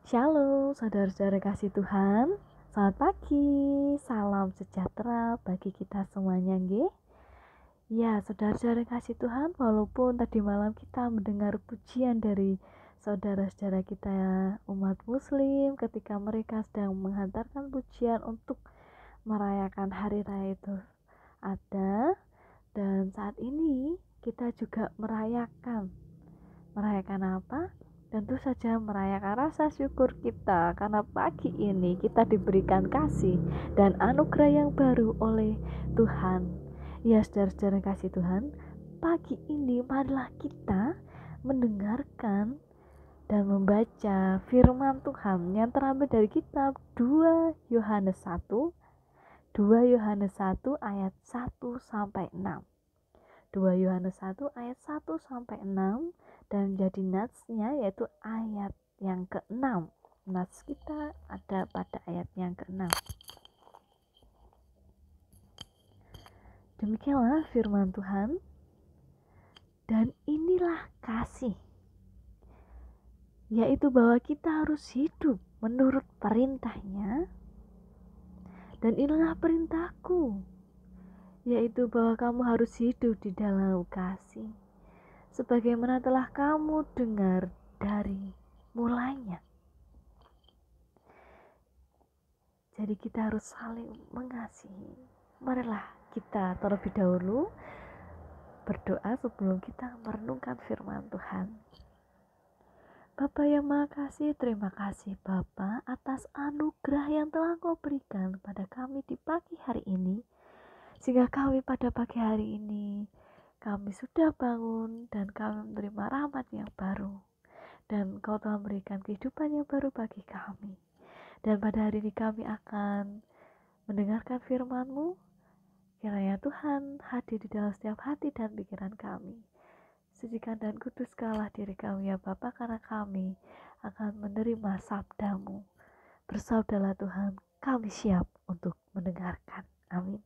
Shalom, saudara-saudara kasih Tuhan. Selamat pagi, salam sejahtera bagi kita semuanya, nggih. Ya, saudara-saudara kasih Tuhan, walaupun tadi malam kita mendengar pujian dari saudara-saudara kita umat muslim ketika mereka sedang menghantarkan pujian untuk merayakan hari raya itu ada, dan saat ini kita juga merayakan apa? Tentu saja merayakan rasa syukur kita karena pagi ini kita diberikan kasih dan anugerah yang baru oleh Tuhan. Ya, saudara-saudara kasih Tuhan, pagi ini marilah kita mendengarkan dan membaca firman Tuhan yang terambil dari kitab 2 Yohanes 1 ayat 1 sampai 6. 2 Yohanes 1 ayat 1 sampai 6, dan jadi natsnya yaitu ayat yang ke-6. Nats kita ada pada ayat yang ke-6. Demikianlah firman Tuhan. Dan inilah kasih, yaitu bahwa kita harus hidup menurut perintahnya. Dan inilah perintahku, yaitu bahwa kamu harus hidup di dalam kasih, sebagaimana telah kamu dengar dari mulanya. Jadi kita harus saling mengasihi. Marilah kita terlebih dahulu berdoa sebelum kita merenungkan firman Tuhan. Bapa yang Maha Kasih, terima kasih Bapa atas anugerah yang telah Kau berikan pada kami di pagi hari ini, sehingga kami pada pagi hari ini kami sudah bangun dan kami menerima rahmat yang baru, dan Kau telah memberikan kehidupan yang baru bagi kami. Dan pada hari ini kami akan mendengarkan firman-Mu. Kiranya Tuhan hadir di dalam setiap hati dan pikiran kami. Sucikan dan kuduskanlah diri kami ya Bapa, karena kami akan menerima sabda-Mu. Bersabdalah Tuhan, kami siap untuk mendengarkan. Amin.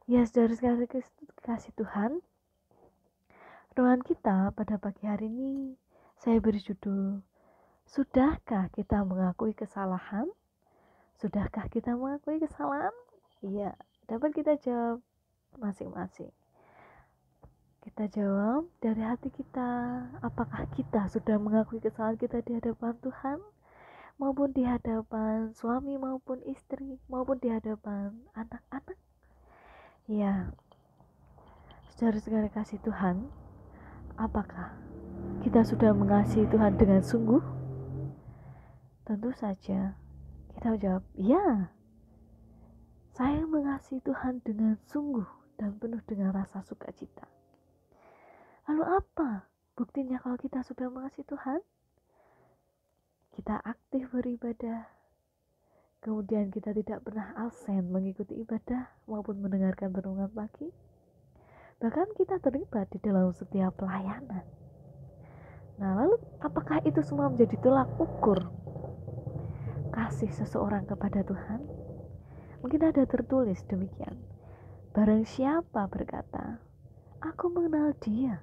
Ya, saudara kasih Tuhan, renungan kita pada pagi hari ini saya beri judul, sudahkah kita mengakui kesalahan? Sudahkah kita mengakui kesalahan? Iya, dapat kita jawab masing-masing. Kita jawab dari hati kita, apakah kita sudah mengakui kesalahan kita di hadapan Tuhan, maupun di hadapan suami maupun istri, maupun di hadapan anak-anak? Ya, saudara-saudara kasih Tuhan, apakah kita sudah mengasihi Tuhan dengan sungguh? Tentu saja kita jawab, ya, saya mengasihi Tuhan dengan sungguh dan penuh dengan rasa sukacita. Lalu apa buktinya kalau kita sudah mengasihi Tuhan? Kita aktif beribadah, kemudian kita tidak pernah absen mengikuti ibadah maupun mendengarkan renungan pagi. Bahkan kita terlibat di dalam setiap pelayanan. Nah, lalu apakah itu semua menjadi tolak ukur kasih seseorang kepada Tuhan? Mungkin ada tertulis demikian. Barang siapa berkata, aku mengenal dia,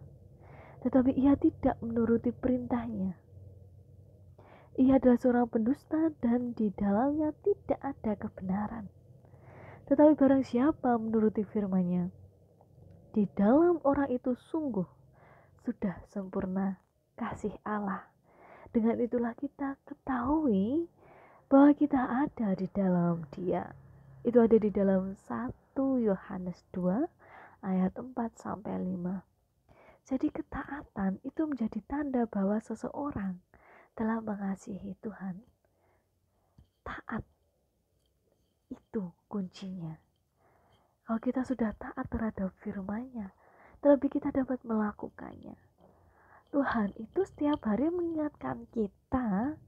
tetapi ia tidak menuruti perintahnya, ia adalah seorang pendusta dan di dalamnya tidak ada kebenaran. Tetapi barang siapa menuruti firman-Nya, di dalam orang itu sungguh sudah sempurna kasih Allah. Dengan itulah kita ketahui bahwa kita ada di dalam Dia. Itu ada di dalam 1 Yohanes 2 ayat 4 sampai 5. Jadi ketaatan itu menjadi tanda bahwa seseorang telah mengasihi Tuhan. Taat itu kuncinya. Kalau kita sudah taat terhadap firman-Nya, terlebih kita dapat melakukannya. Tuhan itu setiap hari mengingatkan kita.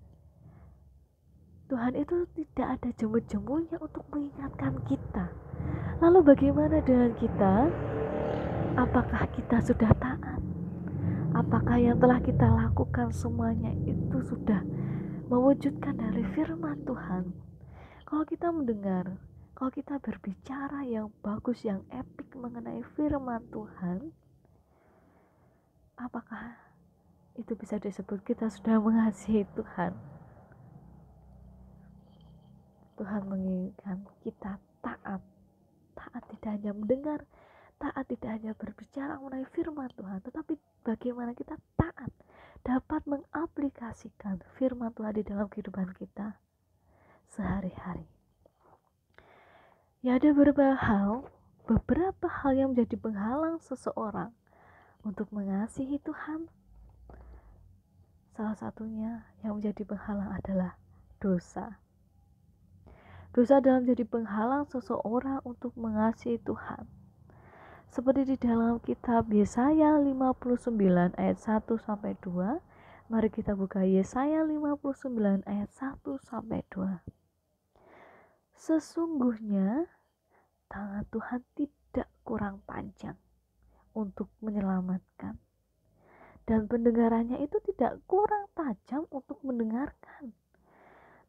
Tuhan itu tidak ada jemu-jemunya untuk mengingatkan kita. Lalu bagaimana dengan kita? Apakah kita sudah taat? Apakah yang telah kita lakukan semuanya itu sudah mewujudkan dari firman Tuhan? Kalau kita mendengar, kalau kita berbicara yang bagus, yang epik mengenai firman Tuhan, apakah itu bisa disebut kita sudah mengasihi Tuhan? Tuhan menginginkan kita taat. Taat tidak hanya mendengar, taat tidak hanya berbicara mengenai firman Tuhan, tetapi bagaimana kita taat dapat mengaplikasikan firman Tuhan di dalam kehidupan kita sehari-hari. Ya, ada beberapa hal yang menjadi penghalang seseorang untuk mengasihi Tuhan. Salah satunya yang menjadi penghalang adalah dosa. Dosa adalah menjadi penghalang seseorang untuk mengasihi Tuhan. Seperti di dalam kitab Yesaya 59 ayat 1 sampai 2. Mari kita buka Yesaya 59 ayat 1 sampai 2. Sesungguhnya tangan Tuhan tidak kurang panjang untuk menyelamatkan, dan pendengarannya itu tidak kurang tajam untuk mendengarkan.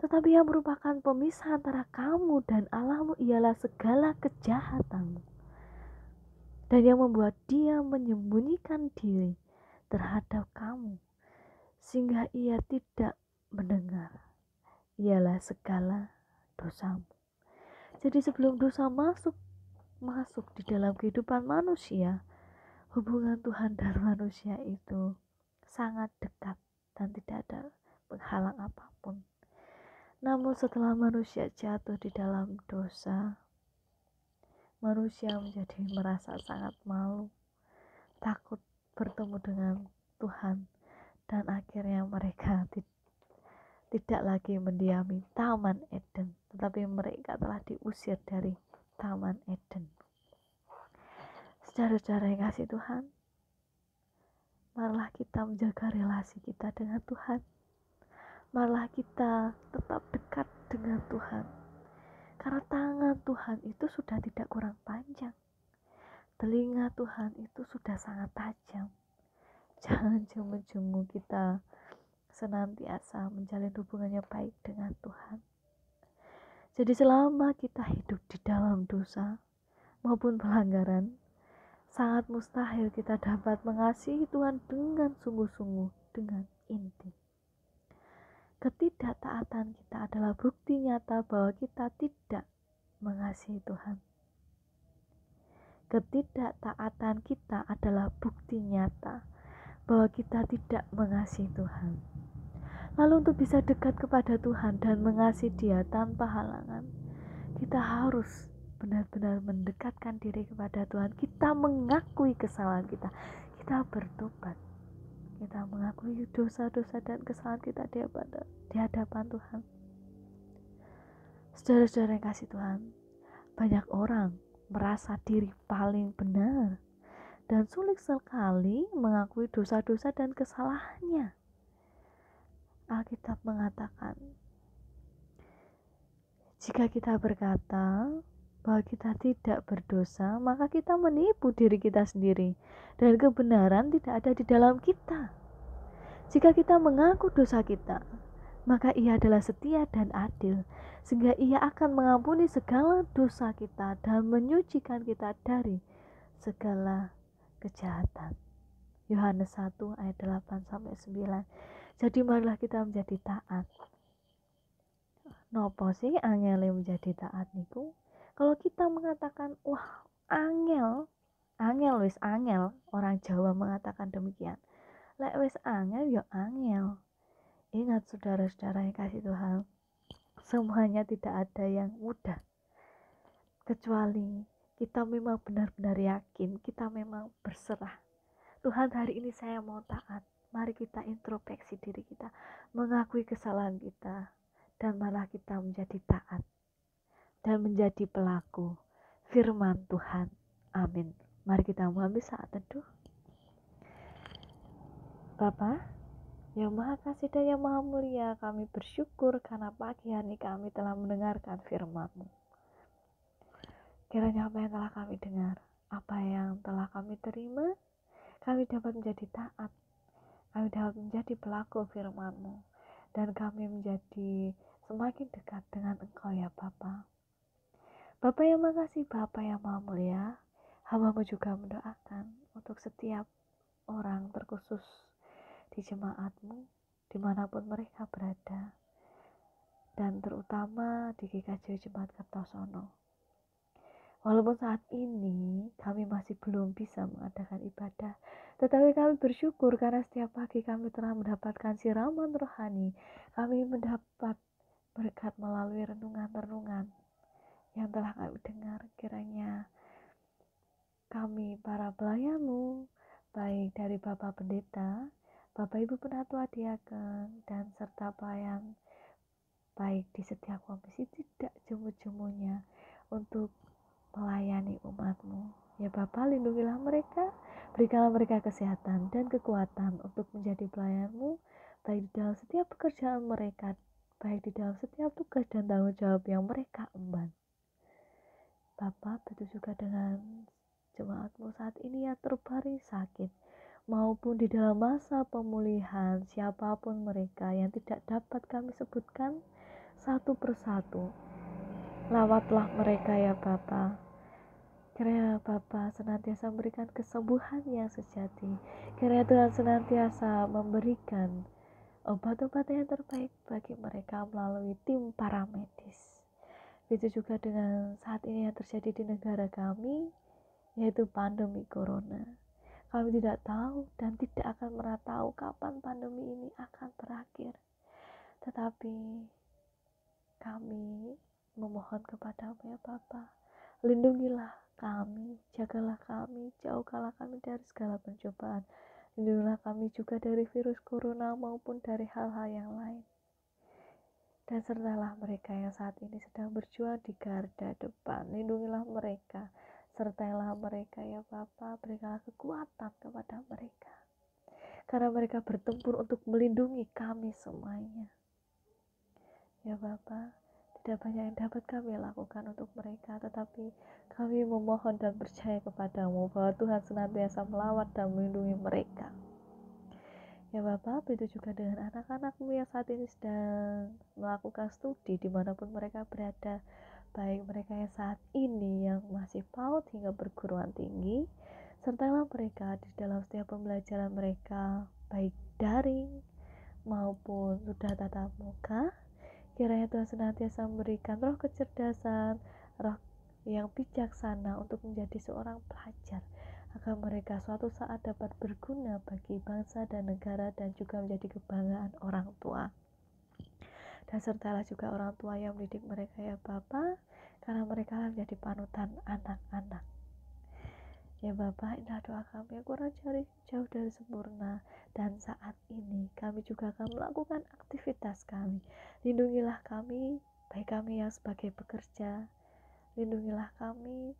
Tetapi yang merupakan pemisah antara kamu dan Allahmu ialah segala kejahatanmu, dan yang membuat Dia menyembunyikan diri terhadap kamu sehingga Ia tidak mendengar ialah segala dosamu. Jadi sebelum dosa masuk di dalam kehidupan manusia, hubungan Tuhan dan manusia itu sangat dekat dan tidak ada penghalang apapun. Namun setelah manusia jatuh di dalam dosa, manusia menjadi merasa sangat malu, takut bertemu dengan Tuhan, dan akhirnya mereka tidak lagi mendiami Taman Eden, tetapi mereka telah diusir dari Taman Eden. Saudara-saudara yang kasih Tuhan, marilah kita menjaga relasi kita dengan Tuhan. Marilah kita tetap dekat dengan Tuhan, karena tangan Tuhan itu sudah tidak kurang panjang, telinga Tuhan itu sudah sangat tajam. Jangan jemu-jemu kita senantiasa menjalin hubungannya baik dengan Tuhan. Jadi selama kita hidup di dalam dosa maupun pelanggaran, sangat mustahil kita dapat mengasihi Tuhan dengan sungguh-sungguh, dengan inti. Ketidaktaatan kita adalah bukti nyata bahwa kita tidak mengasihi Tuhan. Ketidaktaatan kita adalah bukti nyata bahwa kita tidak mengasihi Tuhan. Lalu untuk bisa dekat kepada Tuhan dan mengasihi Dia tanpa halangan, kita harus benar-benar mendekatkan diri kepada Tuhan. Kita mengakui kesalahan kita, kita bertobat, kita mengakui dosa-dosa dan kesalahan kita di hadapan Tuhan. Saudara-saudara yang kasih Tuhan, banyak orang merasa diri paling benar dan sulit sekali mengakui dosa-dosa dan kesalahannya. Alkitab mengatakan, jika kita berkata bahwa kita tidak berdosa, maka kita menipu diri kita sendiri dan kebenaran tidak ada di dalam kita. Jika kita mengaku dosa kita, maka Ia adalah setia dan adil, sehingga Ia akan mengampuni segala dosa kita dan menyucikan kita dari segala kejahatan. Yohanes 1 ayat 8-9. Jadi marilah kita menjadi taat. Nopo sih angele menjadi taat niku? Kalau kita mengatakan, wah angel wis angel, orang Jawa mengatakan demikian. Lek wis angel ya angel. Ingat saudara-saudara yang kasih Tuhan, semuanya tidak ada yang mudah, kecuali kita memang benar-benar yakin, kita memang berserah. Tuhan, hari ini saya mau taat. Mari kita introspeksi diri kita, mengakui kesalahan kita, dan malah kita menjadi taat dan menjadi pelaku firman Tuhan. Amin. Mari kita mengambil saat teduh. Bapa yang Maha Kasih dan yang Maha Mulia, kami bersyukur karena pagi hari kami telah mendengarkan firman-Mu. Kiranya apa yang telah kami dengar, apa yang telah kami terima, kami dapat menjadi taat, kami dapat menjadi pelaku firman-Mu, dan kami menjadi semakin dekat dengan Engkau ya Bapa. Bapa yang makasih, Bapa yang Maha Mulia, hamba-Mu juga mendoakan untuk setiap orang, terkhusus di jemaat-Mu, dimanapun mereka berada. dan terutama di GKJ Jemaat Kertosono. Walaupun saat ini kami masih belum bisa mengadakan ibadah, tetapi kami bersyukur karena setiap pagi kami telah mendapatkan siraman rohani. Kami mendapat berkat melalui renungan-renungan yang telah kami dengar. Kiranya kami para pelayanmu, baik dari Bapak Pendeta, Bapak Ibu Penatua Diaken, dan serta pelayan baik di setiap komisi tidak jemu-jemunya untuk melayani umatmu. Ya Bapa, lindungilah mereka, berikanlah mereka kesehatan dan kekuatan untuk menjadi pelayanmu, baik di dalam setiap pekerjaan mereka, baik di dalam setiap tugas dan tanggung jawab yang mereka emban. Bapa, begitu juga dengan jemaatmu saat ini yang terbaring sakit, maupun di dalam masa pemulihan, siapapun mereka yang tidak dapat kami sebutkan satu persatu. Lawatlah mereka ya Bapa. Kiranya Bapa senantiasa memberikan kesembuhan yang sejati. Kiranya Tuhan senantiasa memberikan obat-obat yang terbaik bagi mereka melalui tim para medis. Begitu juga dengan saat ini yang terjadi di negara kami, yaitu pandemi corona. Kami tidak tahu dan tidak akan pernah tahu kapan pandemi ini akan berakhir. Tetapi kami memohon kepadamu ya Bapa, lindungilah kami, jagalah kami, jauhkanlah kami dari segala pencobaan. Lindungilah kami juga dari virus corona maupun dari hal-hal yang lain. Dan sertalah mereka yang saat ini sedang berjuang di garda depan. Lindungilah mereka, sertailah mereka ya Bapa, berikanlah kekuatan kepada mereka. Karena mereka bertempur untuk melindungi kami semuanya. Ya Bapa, tidak banyak yang dapat kami lakukan untuk mereka, tetapi kami memohon dan percaya kepadamu bahwa Tuhan senantiasa melawat dan melindungi mereka. Ya Bapa, begitu juga dengan anak-anakmu yang saat ini sedang melakukan studi dimanapun mereka berada, baik mereka yang saat ini yang masih PAUD hingga perguruan tinggi, sertalah mereka di dalam setiap pembelajaran mereka, baik daring maupun sudah tatap muka. Kiranya Tuhan senantiasa memberikan roh kecerdasan, roh yang bijaksana untuk menjadi seorang pelajar, agar mereka suatu saat dapat berguna bagi bangsa dan negara dan juga menjadi kebanggaan orang tua. Dan sertalah juga orang tua yang mendidik mereka ya Bapa, karena mereka menjadi panutan anak-anak. Ya Bapa, inilah doa kami yang kurang jauh dari sempurna. Dan saat ini kami juga akan melakukan aktivitas kami. Lindungilah kami, baik kami yang sebagai pekerja. Lindungilah kami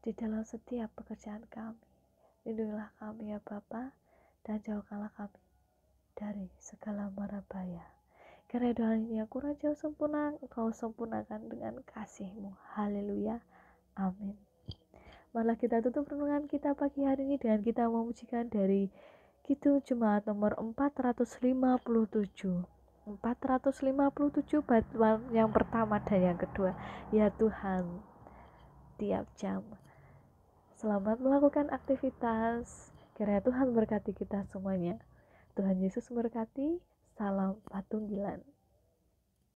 di dalam setiap pekerjaan kami. Lindungilah kami ya Bapa, dan jauhkanlah kami dari segala mara bahaya. Karena doa ini yang kurang jauh sempurna, Engkau sempurnakan dengan kasih-Mu. Haleluya. Amin. Malah kita tutup renungan kita pagi hari ini dengan kita memujikan dari Kidung Jemaat nomor 457. 457 bait yang pertama dan yang kedua. Ya Tuhan, tiap jam. Selamat melakukan aktivitas. Kiranya Tuhan berkati kita semuanya. Tuhan Yesus memberkati. Salam Patunggilan.